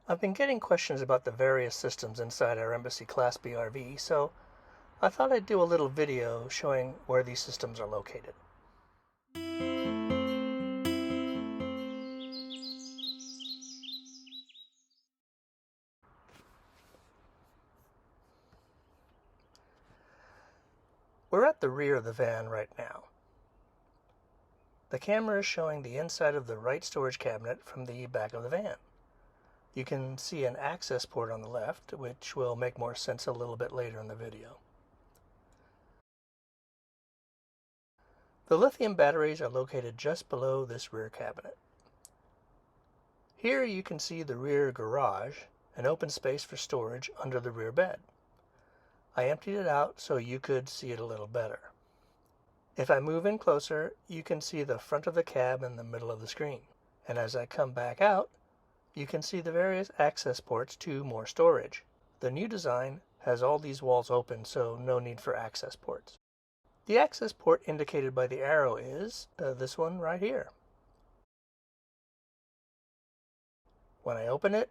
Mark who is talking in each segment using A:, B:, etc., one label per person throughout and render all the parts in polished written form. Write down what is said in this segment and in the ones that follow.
A: I've been getting questions about the various systems inside our Embassy Class B RV, so I thought I'd do a little video showing where these systems are located. We're at the rear of the van right now. The camera is showing the inside of the right storage cabinet from the back of the van. You can see an access port on the left, which will make more sense a little bit later in the video. The lithium batteries are located just below this rear cabinet. Here you can see the rear garage, an open space for storage under the rear bed. I emptied it out so you could see it a little better. If I move in closer, you can see the front of the cab in the middle of the screen. And as I come back out, you can see the various access ports to more storage. The new design has all these walls open, so no need for access ports. The access port indicated by the arrow is this one right here. When I open it,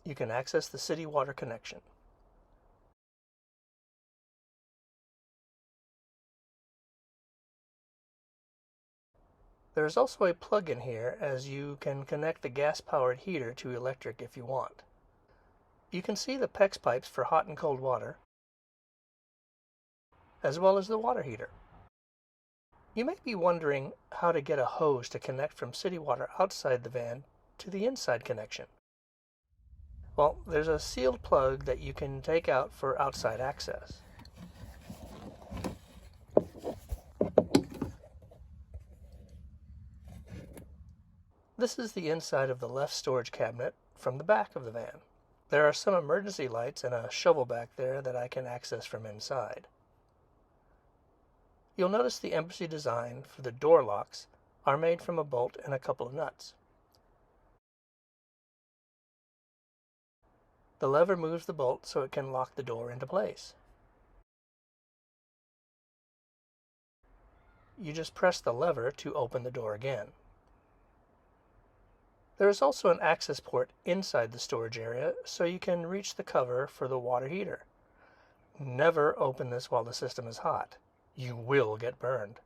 A: you can access the city water connection. There is also a plug-in here, as you can connect the gas-powered heater to electric if you want. You can see the PEX pipes for hot and cold water, as well as the water heater. You may be wondering how to get a hose to connect from city water outside the van to the inside connection. Well, there's a sealed plug that you can take out for outside access. This is the inside of the left storage cabinet from the back of the van. There are some emergency lights and a shovel back there that I can access from inside. You'll notice the Embassy design for the door locks are made from a bolt and a couple of nuts. The lever moves the bolt so it can lock the door into place. You just press the lever to open the door again. There is also an access port inside the storage area so you can reach the cover for the water heater. Never open this while the system is hot. You will get burned.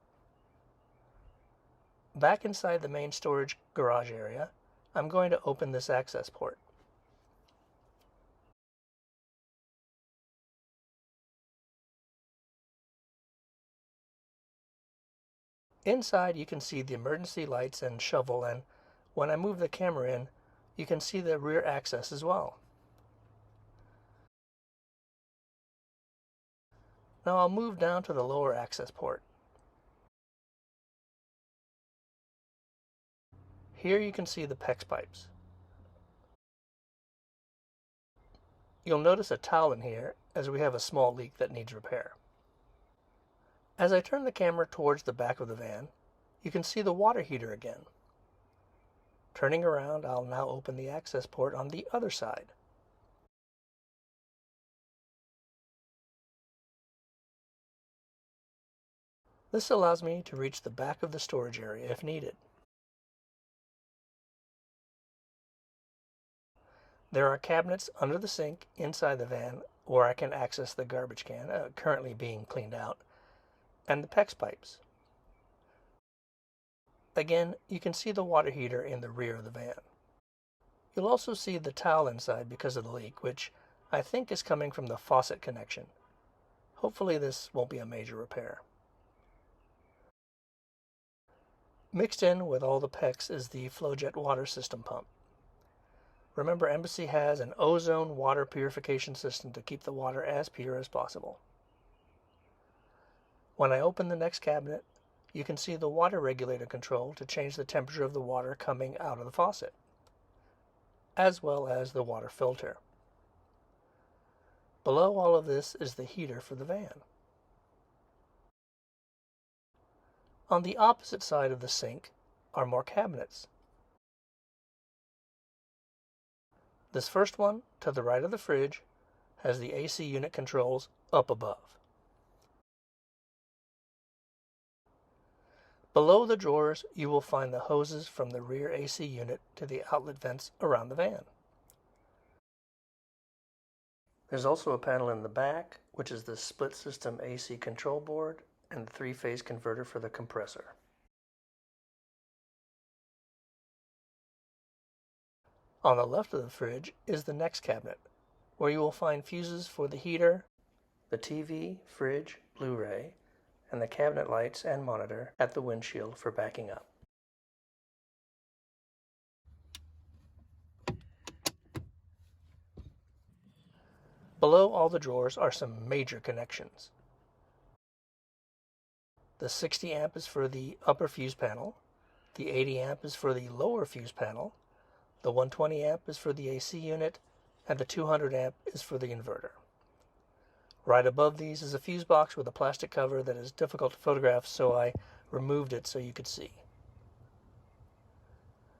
A: Back inside the main storage garage area, I'm going to open this access port. Inside you can see the emergency lights and shovel, and when I move the camera in, you can see the rear access as well. Now I'll move down to the lower access port. Here you can see the PEX pipes. You'll notice a towel in here, as we have a small leak that needs repair. As I turn the camera towards the back of the van, you can see the water heater again. Turning around, I'll now open the access port on the other side. This allows me to reach the back of the storage area if needed. There are cabinets under the sink inside the van where I can access the garbage can, currently being cleaned out, and the PEX pipes. Again, you can see the water heater in the rear of the van. You'll also see the towel inside because of the leak, which I think is coming from the faucet connection. Hopefully this won't be a major repair. Mixed in with all the PEX is the FlowJet water system pump. Remember, Embassy has an ozone water purification system to keep the water as pure as possible. When I open the next cabinet, you can see the water regulator control to change the temperature of the water coming out of the faucet, as well as the water filter. Below all of this is the heater for the van. On the opposite side of the sink are more cabinets. This first one, to the right of the fridge, has the AC unit controls up above. Below the drawers, you will find the hoses from the rear AC unit to the outlet vents around the van. There's also a panel in the back, which is the split system AC control board and the three-phase converter for the compressor. On the left of the fridge is the next cabinet, where you will find fuses for the heater, the TV, fridge, Blu-ray, and the cabinet lights and monitor at the windshield for backing up. Below all the drawers are some major connections. The 60 amp is for the upper fuse panel, the 80 amp is for the lower fuse panel, the 120 amp is for the AC unit, and the 200 amp is for the inverter. Right above these is a fuse box with a plastic cover that is difficult to photograph, so I removed it so you could see.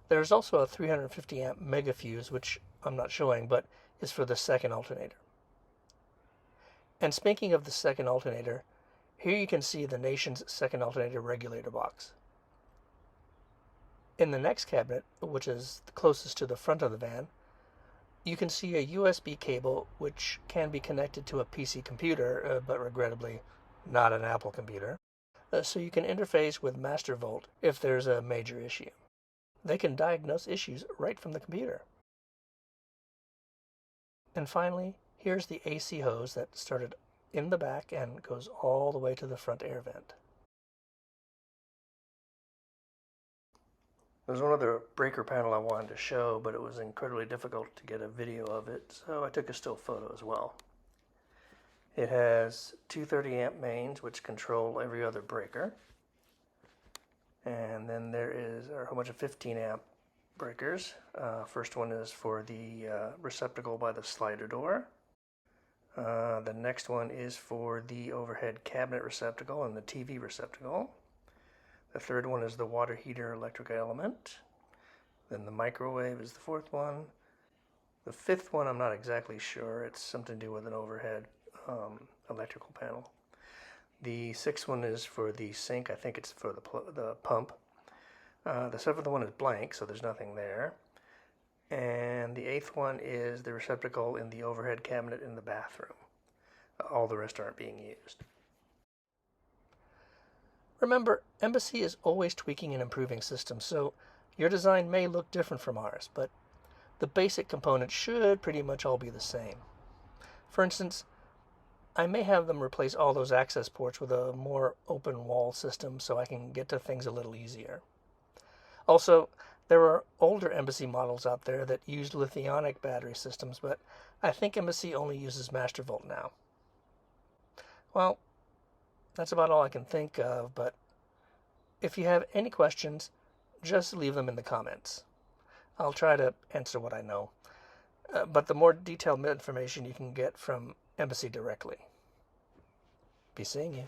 A: There is also a 350 amp mega fuse, which I'm not showing, but is for the second alternator. And speaking of the second alternator, here you can see the nation's second alternator regulator box. In the next cabinet, which is the closest to the front of the van, you can see a USB cable which can be connected to a PC computer, but regrettably not an Apple computer, so you can interface with MasterVolt if there's a major issue. They can diagnose issues right from the computer. And finally, here's the AC hose that started in the back and goes all the way to the front air vent. There's one other breaker panel I wanted to show, but it was incredibly difficult to get a video of it, so I took a still photo as well. It has 230 amp mains, which control every other breaker. And then there is a whole bunch of 15 amp breakers. First one is for the receptacle by the slider door. The next one is for the overhead cabinet receptacle and the TV receptacle. The third one is the water heater electric element. Then the microwave is the fourth one. The fifth one I'm not exactly sure. It's something to do with an overhead electrical panel. The sixth one is for the sink. I think it's for the pump. The seventh one is blank, so there's nothing there. And the eighth one is the receptacle in the overhead cabinet in the bathroom. All the rest aren't being used. Remember, Embassy is always tweaking and improving systems, so your design may look different from ours, but the basic components should pretty much all be the same. For instance, I may have them replace all those access ports with a more open wall system so I can get to things a little easier. Also, there are older Embassy models out there that used lithionic battery systems, but I think Embassy only uses MasterVolt now. Well, that's about all I can think of, but if you have any questions, just leave them in the comments. I'll try to answer what I know, but the more detailed information you can get from Embassy directly. Be seeing you.